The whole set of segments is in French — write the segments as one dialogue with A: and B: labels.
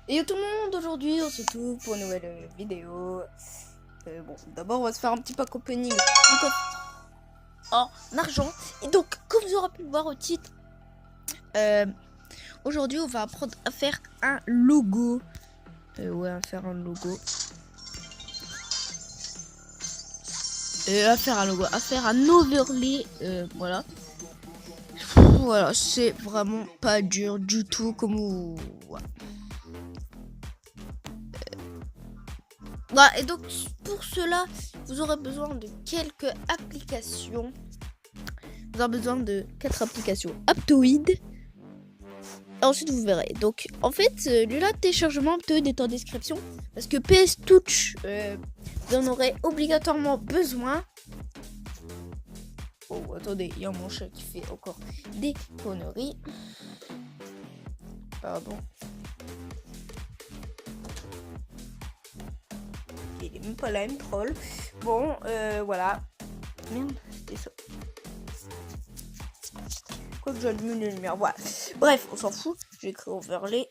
A: Et yo tout le monde, aujourd'hui on se retrouve pour une nouvelle vidéo. Bon, d'abord on va se faire un petit pack opening en argent. Et donc, comme vous aurez pu le voir au titre, aujourd'hui on va apprendre à faire un logo. Ouais, à faire un logo. À faire un logo, à faire un overlay, voilà. Voilà, c'est vraiment pas dur du tout comme vous... Voilà. Voilà, et donc pour cela, vous aurez besoin de quelques applications. Vous aurez besoin de 4 applications Aptoide. Ensuite, vous verrez. Donc, en fait, le lien de téléchargement Aptoide est en description. Parce que PS Touch, vous en aurez obligatoirement besoin. Oh, attendez, il y a mon chat qui fait encore des conneries. Pardon. Il est même pas là, une troll. Bon, voilà. Merde, c'était ça. Quoi que j'allume les lumières, voilà. Bref, on s'en fout. J'ai écrit overlay.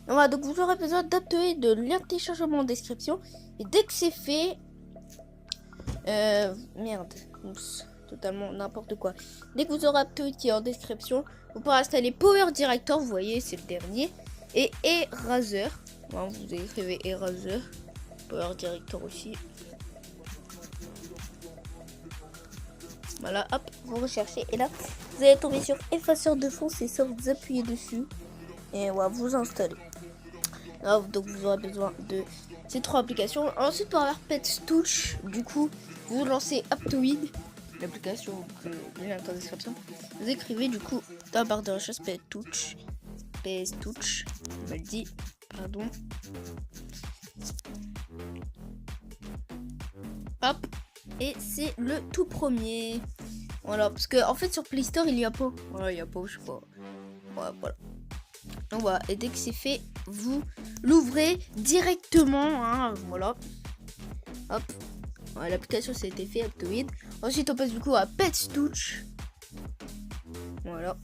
A: Voilà, donc vous aurez besoin d'Aptoide, de lien de téléchargement en description. Et dès que c'est fait... merde. Oups, totalement n'importe quoi. Dès que vous aurez Aptoide qui est en description, vous pourrez installer Power Director, vous voyez, c'est le dernier. Et Eraser. Bon, vous écrivez Eraser. Power Director aussi. Voilà, hop, vous recherchez. Et là, vous allez tomber sur effaceur de fond. C'est ça, vous appuyez dessus. Et voilà, vous installez. Là, donc vous aurez besoin de ces 3 applications. Ensuite, pour avoir Pet Touch, du coup, vous lancez Aptoide, l'application que le lien est en description. Vous écrivez du coup dans la barre de recherche Pet Touch. PS Touch, je me le dis, pardon. Hop, et c'est le tout premier. Voilà, parce que en fait sur Play Store il y a pas. Voilà, il y a pas, je sais pas. Ouais, voilà. Donc voilà, et dès que c'est fait, vous l'ouvrez directement, hein, voilà. Hop, voilà, l'application ça a été fait, Aptoide. Ensuite on passe du coup à Pet Touch. Voilà.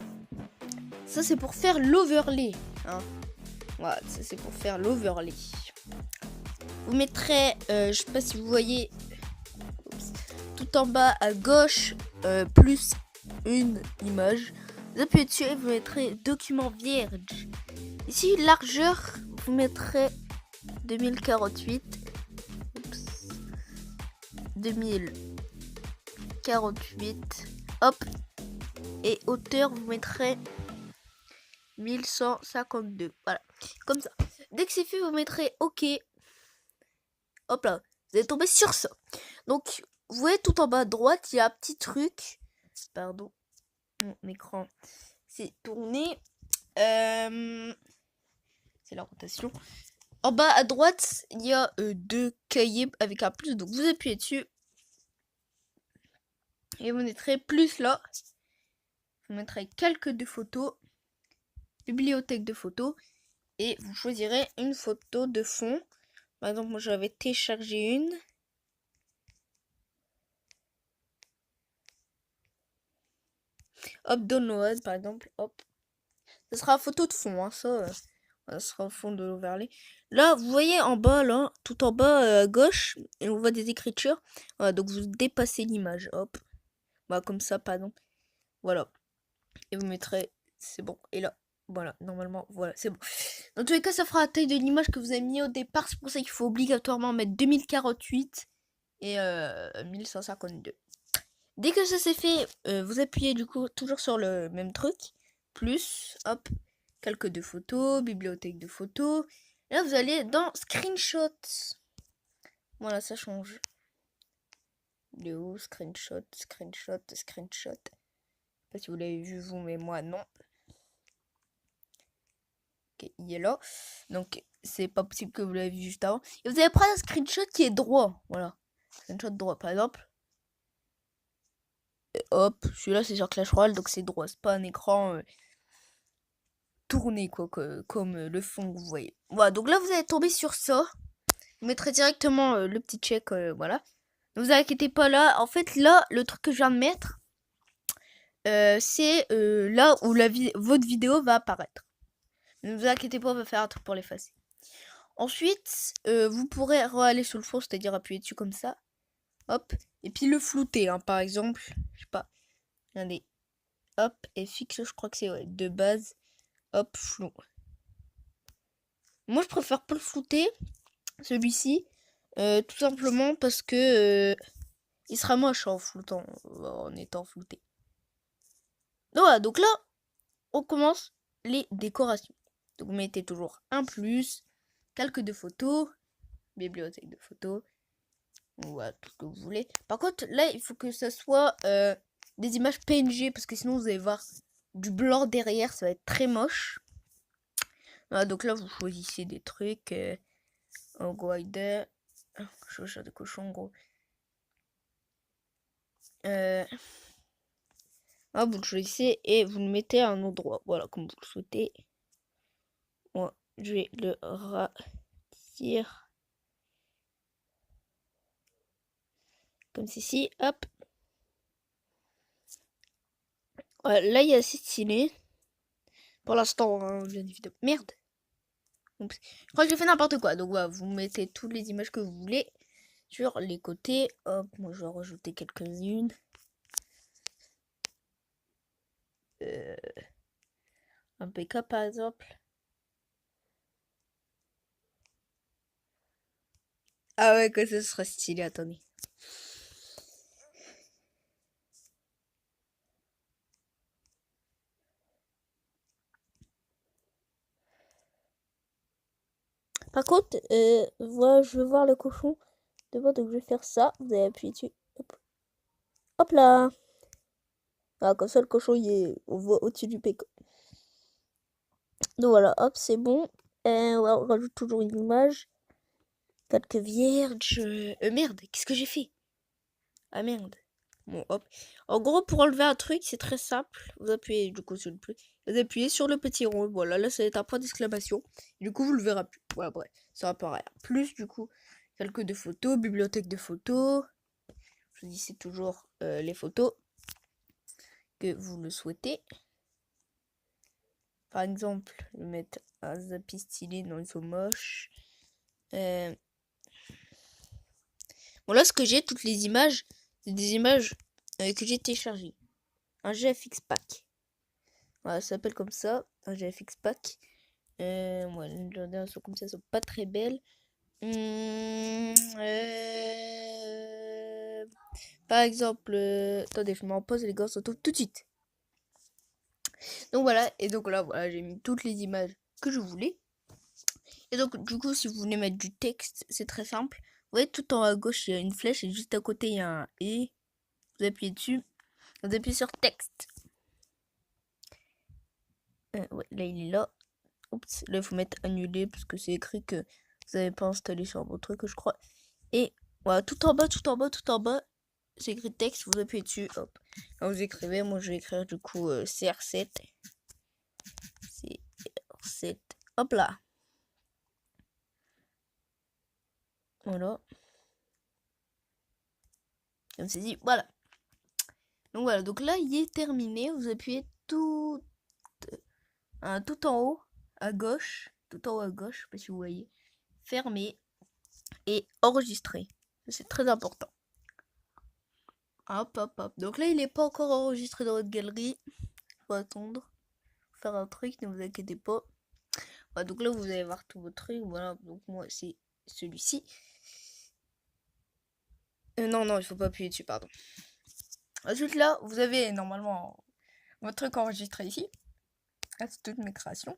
A: Ça c'est pour faire l'overlay, hein. Voilà, ça c'est pour faire l'overlay. Vous mettrez, je sais pas si vous voyez, tout en bas à gauche, plus une image. Vous appuyez dessus et vous mettrez document vierge. Ici, largeur, vous mettrez 2048. Oups. 2048. Hop. Et hauteur, vous mettrez 1152. Voilà. Comme ça. Dès que c'est fait, vous mettrez OK. Hop là. Vous allez tomber sur ça. Donc, vous voyez tout en bas à droite, il y a un petit truc. Pardon. Mon écran s'est tourné. C'est la rotation. En bas à droite, il y a 2 cahiers avec un plus. Donc vous appuyez dessus. Et vous mettrez plus là. Vous mettrez calque de photos. Bibliothèque de photos. Et vous choisirez une photo de fond. Par exemple, moi j'avais téléchargé une. Hop, download par exemple. Hop. Ce sera photo de fond. Hein, ça sera au fond de l'overlay. Là, vous voyez en bas, là, tout en bas à gauche, et on voit des écritures. Voilà, donc vous dépassez l'image. Hop. Bah, comme ça, pardon. Voilà. Et vous mettrez. C'est bon. Et là. Voilà. Normalement, voilà. C'est bon. Dans tous les cas, ça fera la taille de l'image que vous avez mis au départ. C'est pour ça qu'il faut obligatoirement mettre 2048 et 1152. Dès que ça c'est fait, vous appuyez du coup toujours sur le même truc. Plus. Hop. Calque de photos. Bibliothèque de photos. Et là, vous allez dans Screenshot. Voilà, ça change. Il est où? Screenshot. Screenshot. Screenshot. Je sais pas si vous l'avez vu vous, mais moi non. Ok, il est là. Donc c'est pas possible que vous l'avez vu juste avant. Et vous allez prendre un screenshot qui est droit. Voilà. Screenshot droit par exemple. Et hop, celui-là c'est sur Clash Royale, donc c'est droit. C'est pas un écran tourné quoi, comme le fond que vous voyez. Voilà, donc là vous allez tomber sur ça. Vous mettrez directement le petit check, voilà. Ne vous inquiétez pas là. En fait là, le truc que je viens de mettre, c'est là où votre vidéo va apparaître. Ne vous inquiétez pas, on va faire un truc pour l'effacer. Ensuite, vous pourrez aller sur le fond, c'est-à-dire appuyer dessus comme ça. Hop. Et puis le flouter, hein, par exemple. Je sais pas. Regardez. Hop. Et fixe, je crois que c'est de base. Hop, flou. Moi, je préfère pas le flouter, celui-ci. Tout simplement parce que il sera moche en floutant, en étant flouté. Donc voilà, donc là, on commence les décorations. Donc vous mettez toujours un plus, calque de photos, bibliothèque de photos, voilà, tout ce que vous voulez. Par contre, là, il faut que ça soit des images PNG, parce que sinon vous allez voir du blanc derrière, ça va être très moche. Voilà, donc là, vous choisissez des trucs, en guide, chaussures de cochon, en gros. Ah, vous le choisissez et vous le mettez à un endroit, voilà, comme vous le souhaitez. Moi, je vais le ratir comme ceci, hop. Ouais, là, il y a assez stylé. Pour l'instant, hein, bien évidemment. Merde. Oups. Je crois que j'ai fait n'importe quoi. Donc, voilà, vous mettez toutes les images que vous voulez sur les côtés. Hop, moi, je vais en rajouter quelques-unes. Un PK, par exemple. Ah ouais, que ce sera stylé, attendez. Par contre, voilà, je veux voir le cochon devant, donc je vais faire ça. Vous allez appuyer dessus. Hop, hop là. Ah, comme ça, le cochon, on voit au-dessus du péco. Donc voilà, hop, c'est bon. On rajoute toujours une image. Quelques vierges. Merde, qu'est-ce que j'ai fait? Ah merde. Bon, hop. En gros, pour enlever un truc, c'est très simple. Vous appuyez du coup sur le plus. Vous appuyez sur le petit rond. Voilà, là, ça va être un point d'exclamation. Du coup, vous le verrez plus. Voilà, bref, ça apparaît. Plus, du coup, quelques de photos, bibliothèque de photos. Choisissez toujours les photos que vous le souhaitez. Par exemple, je vais mettre un zappy stylé, non, ils sont moches. Bon, là, ce que j'ai, toutes les images, c'est des images que j'ai téléchargées. Un GFX Pack. Voilà, ça s'appelle comme ça, un GFX Pack. Ouais, les dernières sont comme ça, sont pas très belles. Par exemple, attendez, je m'en pose, les gars, on se retrouve tout de suite. Donc voilà, et donc là, voilà, j'ai mis toutes les images que je voulais. Et donc, du coup, si vous voulez mettre du texte, c'est très simple. Vous voyez, tout en haut à gauche, il y a une flèche, et juste à côté, il y a un « et ». Vous appuyez dessus, vous appuyez sur « texte ». Ouais, là, il est là. Oups, là, il faut mettre « annuler » parce que c'est écrit que vous n'avez pas installé sur votre truc, je crois. Et voilà, tout en bas, tout en bas, tout en bas, c'est écrit « texte », vous appuyez dessus, hop. Là, vous écrivez, moi, je vais écrire, du coup, CR7. CR7, hop là. Voilà. Comme c'est dit, voilà. Donc voilà, donc là, il est terminé. Vous appuyez tout en haut à gauche. Tout en haut à gauche, je sais pas si vous voyez. Fermer et enregistrer. C'est très important. Hop, hop, hop. Donc là, il n'est pas encore enregistré dans votre galerie. Faut attendre. Faire un truc, ne vous inquiétez pas. Voilà, donc là, vous allez voir tous vos trucs. Voilà, donc moi, c'est celui-ci. Non, non, il faut pas appuyer dessus, pardon. Ensuite, là, vous avez normalement votre truc enregistré ici. Là, c'est toutes mes créations.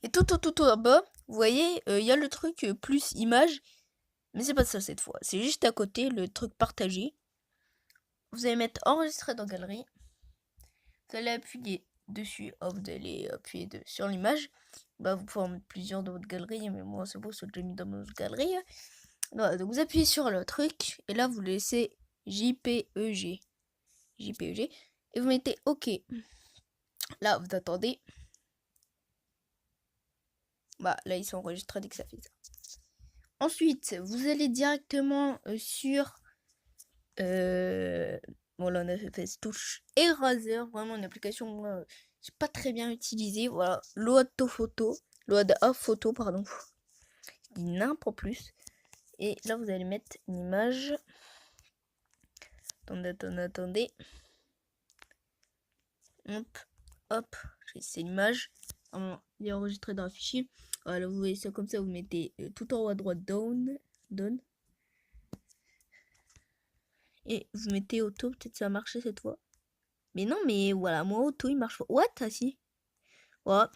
A: Et tout en bas, vous voyez, il y a le truc plus image. Mais c'est pas ça cette fois. C'est juste à côté, le truc partagé. Vous allez mettre enregistrer dans galerie. Vous allez appuyer dessus. Hop, vous allez appuyer sur l'image. Bah, vous pouvez en mettre plusieurs dans votre galerie. Mais moi, c'est bon, c'est déjà mis dans votre galerie. Voilà, donc vous appuyez sur le truc. Et là, vous laissez JPEG. JPEG. Et vous mettez OK. Là, vous attendez. Bah, là, ils sont enregistrés dès que ça fait ça. Ensuite, vous allez directement sur Voilà, on a fait Face Touch et Razer. Vraiment une application j'ai pas très bien utilisée. Voilà, l'autophoto. Photo, pardon. Je dis n'importe plus. Et là, vous allez mettre une image. Attendez. Hop. C'est l'image. Il est enregistré dans le fichier. Voilà, vous voyez ça comme ça. Vous mettez tout en haut à droite down. Et vous mettez auto. Peut-être ça a marché cette fois. Mais non, mais voilà, moi auto il marche pas. What? Ah si. Voilà.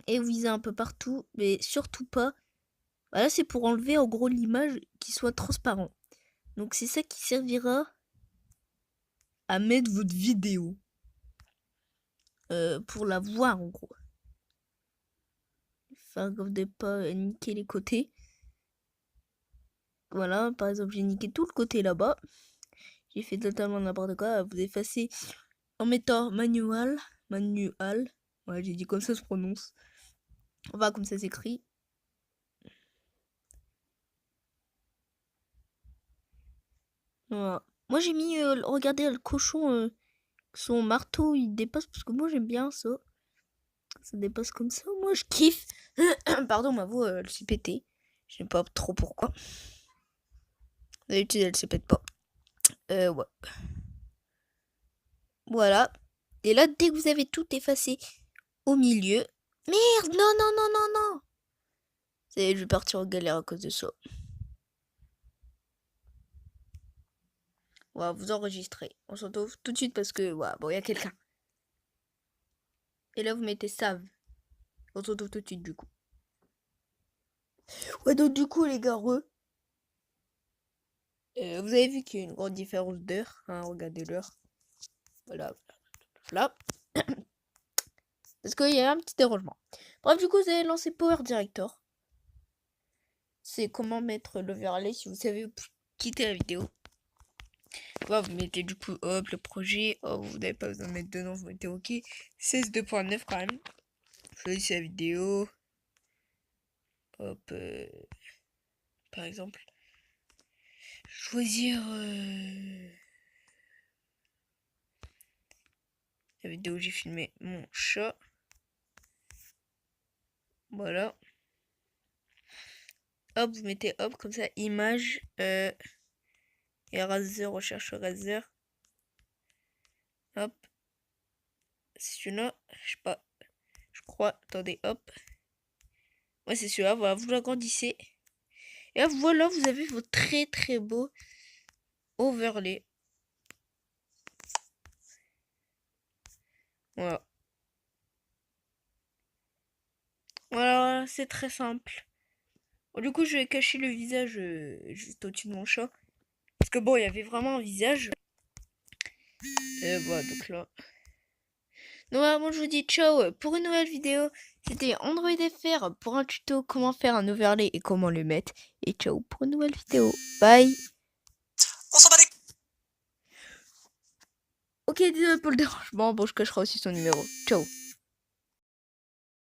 A: Et vous visez un peu partout. Mais surtout pas. Voilà, c'est pour enlever en gros l'image qui soit transparent. Donc c'est ça qui servira à mettre votre vidéo. Pour la voir en gros. Faire gaffe de pas niquer les côtés. Voilà, par exemple j'ai niqué tout le côté là-bas. J'ai fait totalement n'importe quoi. Vous effacez en mettant manual. Ouais, j'ai dit comme ça se prononce. Enfin comme ça s'écrit. Voilà. Moi j'ai mis, regardez le cochon, son marteau il dépasse parce que moi j'aime bien ça. Ça dépasse comme ça, moi je kiffe. Pardon, ma voix elle s'est pétée. Je sais pas trop pourquoi. D'habitude elle se pète pas. Ouais. Voilà. Et là dès que vous avez tout effacé au milieu. Merde, non. Je vais partir en galère à cause de ça. Voilà, vous enregistrez. On se retrouve tout de suite parce que, voilà, bon, il y a quelqu'un. Et là, vous mettez save. On se retrouve tout de suite, du coup. Ouais, donc, du coup, les gars, vous avez vu qu'il y a une grande différence d'heure. Hein, regardez l'heure. Voilà. Parce qu'il y a un petit dérangement. Bref, du coup, vous allez lancer Power Director. C'est comment mettre l'overlay si vous savez quitter la vidéo. Voilà, vous mettez du coup, hop, le projet. Oh, vous n'avez pas besoin de mettre dedans, vous mettez OK. 16.2.9 quand même. Choisissez la vidéo. Hop, par exemple. Choisir la vidéo où j'ai filmé mon chat. Voilà. Hop, vous mettez hop, comme ça, image. Et Razer, recherche Razer. Hop. C'est celui-là. Je sais pas. Je crois. Attendez, hop. Ouais, c'est celui-là. Voilà, vous l'agrandissez. Et là, voilà, vous avez votre très très beau overlay. Voilà. Voilà, c'est très simple. Bon, du coup, je vais cacher le visage juste au-dessus de mon chat. Parce que bon, il y avait vraiment un visage. Voilà, donc là. Donc voilà, moi je vous dis ciao pour une nouvelle vidéo. C'était Android FR pour un tuto comment faire un overlay et comment le mettre. Et ciao pour une nouvelle vidéo. Bye. On s'en bat les... Ok, désolé pour le dérangement. Bon, je cacherai aussi son numéro. Ciao.